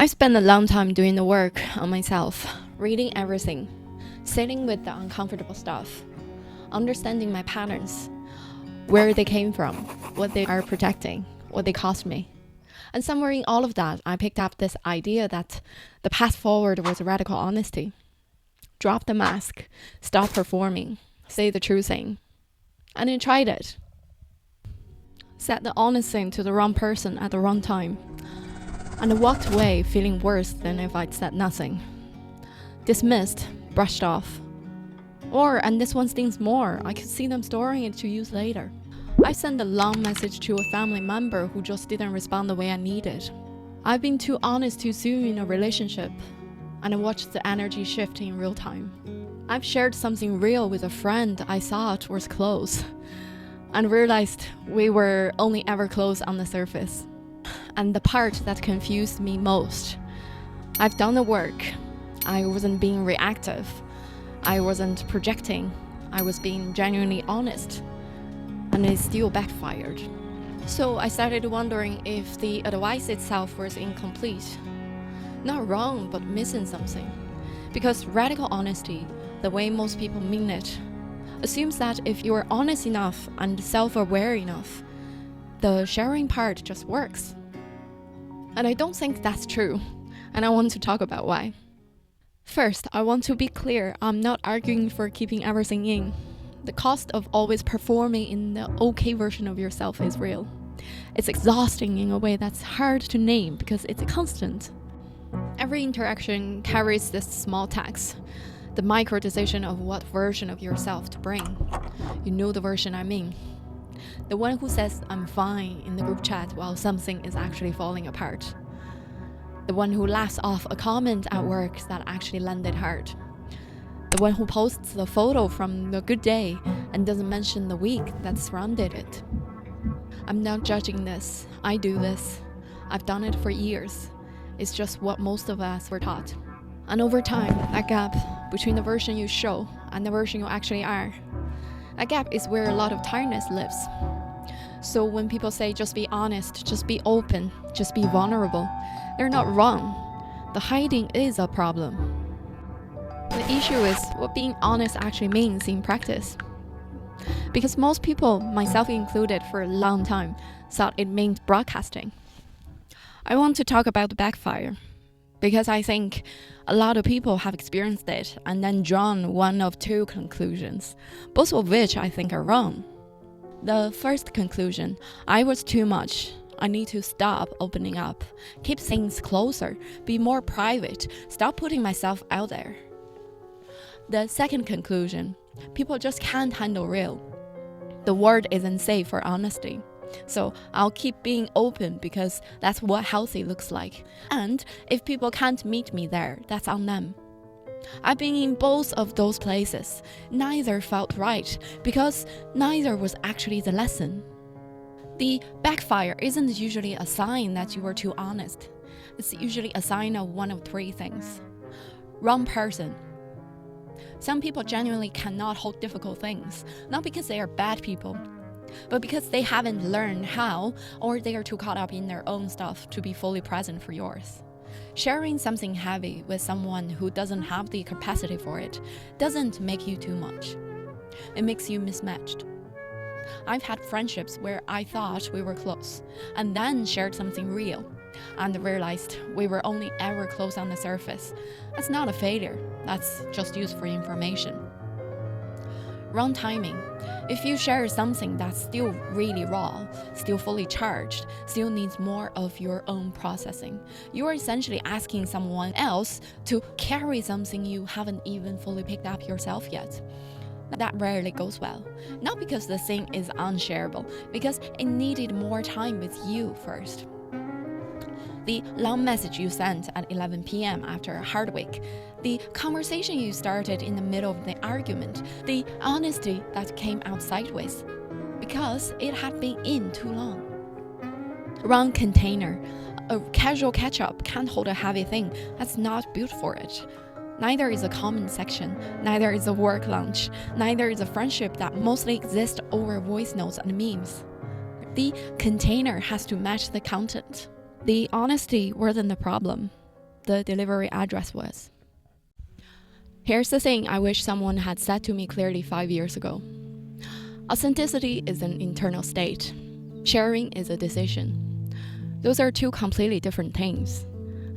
I spent a long time doing the work on myself, reading everything, sitting with the uncomfortable stuff, understanding my patterns, where they came from, what they are protecting, what they cost me. And somewhere in all of that, I picked up this idea that the path forward was radical honesty. Drop the mask, stop performing, say the true thing. And I tried it. Said the honest thing to the wrong person at the wrong time. And I walked away feeling worse than if I'd said nothing. Dismissed, brushed off. And this one stings more, I could see them storing it to use later. I sent a long message to a family member who just didn't respond the way I needed. I've been too honest too soon in a relationship, and I watched the energy shift in real time. I've shared something real with a friend I thought was close, and realized we were only ever close on the surface. And the part that confused me most, I've done the work. I wasn't being reactive. I wasn't projecting. I was being genuinely honest. And it still backfired. So I started wondering if the advice itself was incomplete. Not wrong, but missing something. Because radical honesty, the way most people mean it, assumes that if you are honest enough and self-aware enough, the sharing part just works. And I don't think that's true, and I want to talk about why. First, I want to be clear, I'm not arguing for keeping everything in. The cost of always performing in the okay version of yourself is real. It's exhausting in a way that's hard to name because it's constant. Every interaction carries this small tax, the micro decision of what version of yourself to bring. You know the version I mean. The one who says I'm fine in the group chat while something is actually falling apart. The one who laughs off a comment at work that actually landed hard. The one who posts the photo from the good day and doesn't mention the week that surrounded it. I'm not judging this. I do this. I've done it for years. It's just what most of us were taught. And over time, that gap between the version you show and the version you actually are, that gap is where a lot of tiredness lives. So when people say just be honest, just be open, just be vulnerable, they're not wrong. The hiding is a problem. The issue is what being honest actually means in practice. Because most people, myself included for a long time, thought it meant broadcasting. I want to talk about the backfire, because I think a lot of people have experienced it and then drawn one of two conclusions, both of which I think are wrong. The first conclusion, I was too much. I need to stop opening up, keep things closer, be more private, stop putting myself out there. The second conclusion, people just can't handle real. The world isn't safe for honesty. So I'll keep being open because that's what healthy looks like. And if people can't meet me there, that's on them. I've been in both of those places. Neither felt right because neither was actually the lesson. The backfire isn't usually a sign that you were too honest. It's usually a sign of one of three things. Wrong person. Some people genuinely cannot hold difficult things, not because they are bad people, but because they haven't learned how, or they are too caught up in their own stuff to be fully present for yours. Sharing something heavy with someone who doesn't have the capacity for it doesn't make you too much. It makes you mismatched. I've had friendships where I thought we were close, and then shared something real, and realized we were only ever close on the surface. That's not a failure, that's just used for information. Wrong timing. If you share something that's still really raw, still fully charged, still needs more of your own processing, you are essentially asking someone else to carry something you haven't even fully picked up yourself yet. That rarely goes well. Not because the thing is unshareable, because it needed more time with you first. The long message you sent at 11 p.m. after a hard week, the conversation you started in the middle of the argument, the honesty that came out sideways, because it had been in too long. Wrong container. A casual catch-up can't hold a heavy thing that's not built for it. Neither is a comment section, neither is a work lunch, neither is a friendship that mostly exists over voice notes and memes. The container has to match the content. The honesty wasn't the problem. the delivery address was. Here's the thing I wish someone had said to me clearly 5 years ago. Authenticity is an internal state. Sharing is a decision. Those are two completely different things.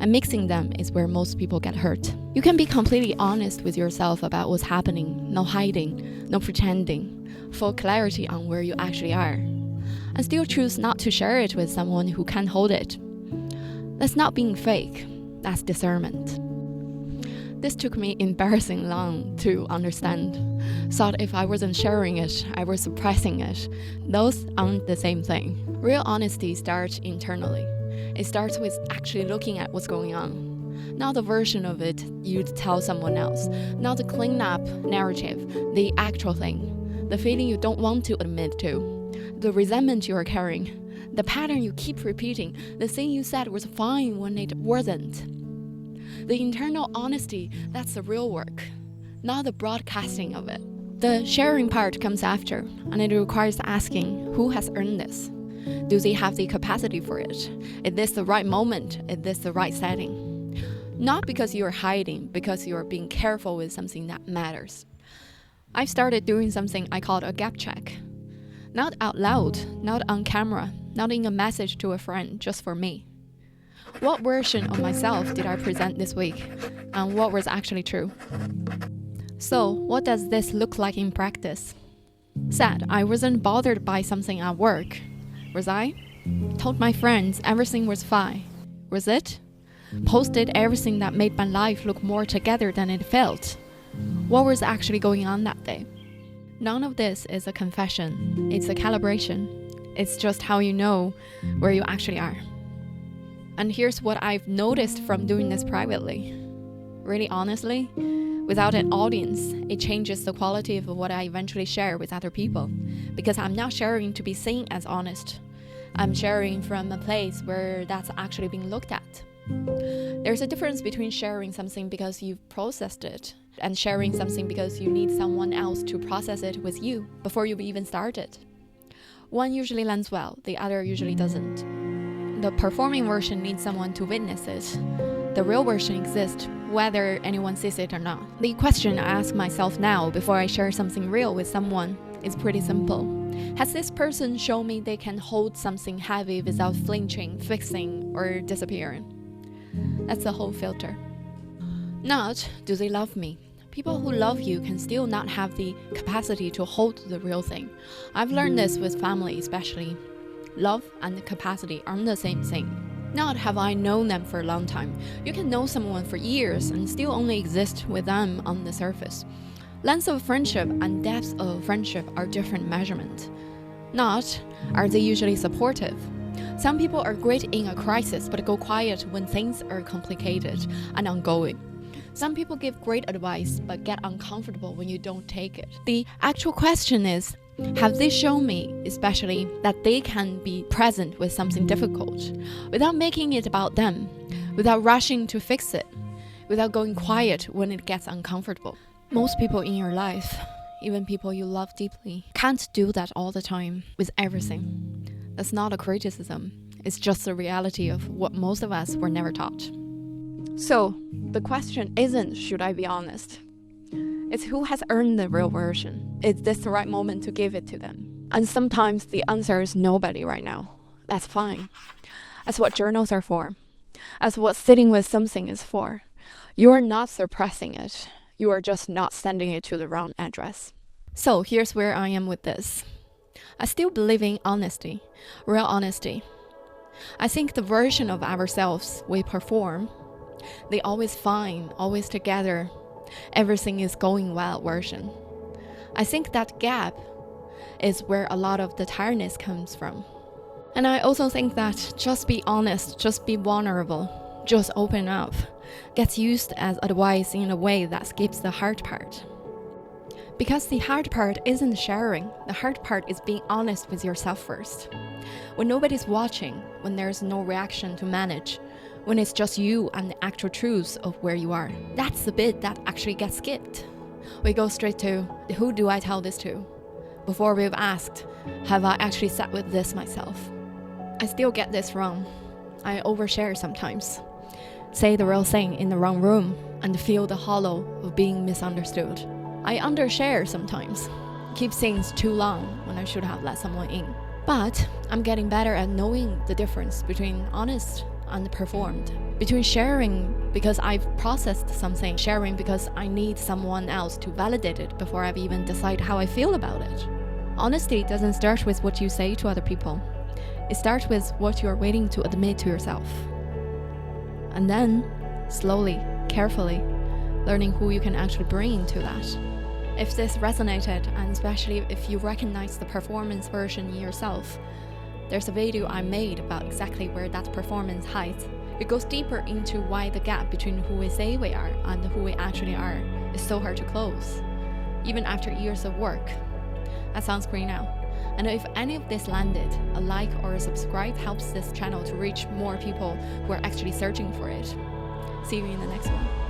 And mixing them is where most people get hurt. You can be completely honest with yourself about what's happening, no hiding, no pretending, full clarity on where you actually are, and still choose not to share it with someone who can't hold it. That's not being fake, that's discernment. This took me embarrassing long to understand. Thought if I wasn't sharing it, I was suppressing it. Those aren't the same thing. Real honesty starts internally. It starts with actually looking at what's going on. Not the version of it you'd tell someone else. Not the clean up narrative, the actual thing. The feeling you don't want to admit to. The resentment you are carrying. The pattern you keep repeating. The thing you said was fine when it wasn't. The internal honesty, that's the real work. Not the broadcasting of it. The sharing part comes after, and it requires asking, who has earned this? Do they have the capacity for it? Is this the right moment? Is this the right setting? Not because you are hiding, because you are being careful with something that matters. I've started doing something I call a gap check. Not out loud, not on camera, not in a message to a friend, just for me. What version of myself did I present this week? And what was actually true? So, what does this look like in practice? Said I wasn't bothered by something at work. Was I? Told my friends everything was fine. Was it? Posted everything that made my life look more together than it felt. What was actually going on that day? None of this is a confession. It's a calibration. It's just how you know where you actually are. And here's what I've noticed from doing this privately. Really honestly, without an audience, it changes the quality of what I eventually share with other people. Because I'm not sharing to be seen as honest. I'm sharing from a place where that's actually being looked at. There's a difference between sharing something because you've processed it and sharing something because you need someone else to process it with you before you've even started. One usually lands well, the other usually doesn't. The performing version needs someone to witness it. The real version exists whether anyone sees it or not. The question I ask myself now before I share something real with someone is pretty simple. Has this person shown me they can hold something heavy without flinching, fixing, or disappearing? That's the whole filter. Not, do they love me? People who love you can still not have the capacity to hold the real thing. I've learned this with family especially. Love and capacity aren't the same thing. Not have I known them for a long time. You can know someone for years and still only exist with them on the surface. Length of friendship and depth of friendship are different measurements. Not, are they usually supportive? Some people are great in a crisis but go quiet when things are complicated and ongoing. Some people give great advice but get uncomfortable when you don't take it. The actual question is, have they shown me, especially, that they can be present with something difficult, without making it about them, without rushing to fix it, without going quiet when it gets uncomfortable? Most people in your life, even people you love deeply, can't do that all the time with everything. That's not a criticism. It's just the reality of what most of us were never taught. So, the question isn't, should I be honest? It's who has earned the real version. Is this the right moment to give it to them? And sometimes the answer is nobody right now. That's fine. That's what journals are for. That's what sitting with something is for. You are not suppressing it. You are just not sending it to the wrong address. So here's where I am with this. I still believe in honesty, real honesty. I think the version of ourselves we perform, the always fine, always together, everything is going well version. I think that gap is where a lot of the tiredness comes from. And I also think that just be honest, just be vulnerable, just open up, gets used as advice in a way that skips the hard part. Because the hard part isn't sharing, the hard part is being honest with yourself first. When nobody's watching, when there's no reaction to manage, when it's just you and the actual truth of where you are, that's the bit that actually gets skipped. We go straight to, who do I tell this to? Before we've asked, have I actually sat with this myself? I still get this wrong. I overshare sometimes. say the real thing in the wrong room and feel the hollow of being misunderstood. I undershare sometimes, keep things too long when I should have let someone in. But I'm getting better at knowing the difference between honest and performed, between sharing because I've processed something, sharing because I need someone else to validate it before I've even decided how I feel about it. Honesty doesn't start with what you say to other people. It starts with what you're waiting to admit to yourself. And then, slowly, carefully, learning who you can actually bring into that. If this resonated, and especially if you recognize the performance version in yourself, there's a video I made about exactly where that performance hides. It goes deeper into why the gap between who we say we are and who we actually are is so hard to close, even after years of work. That sounds great now. And if any of this landed, a like or a subscribe helps this channel to reach more people who are actually searching for it. See you in the next one.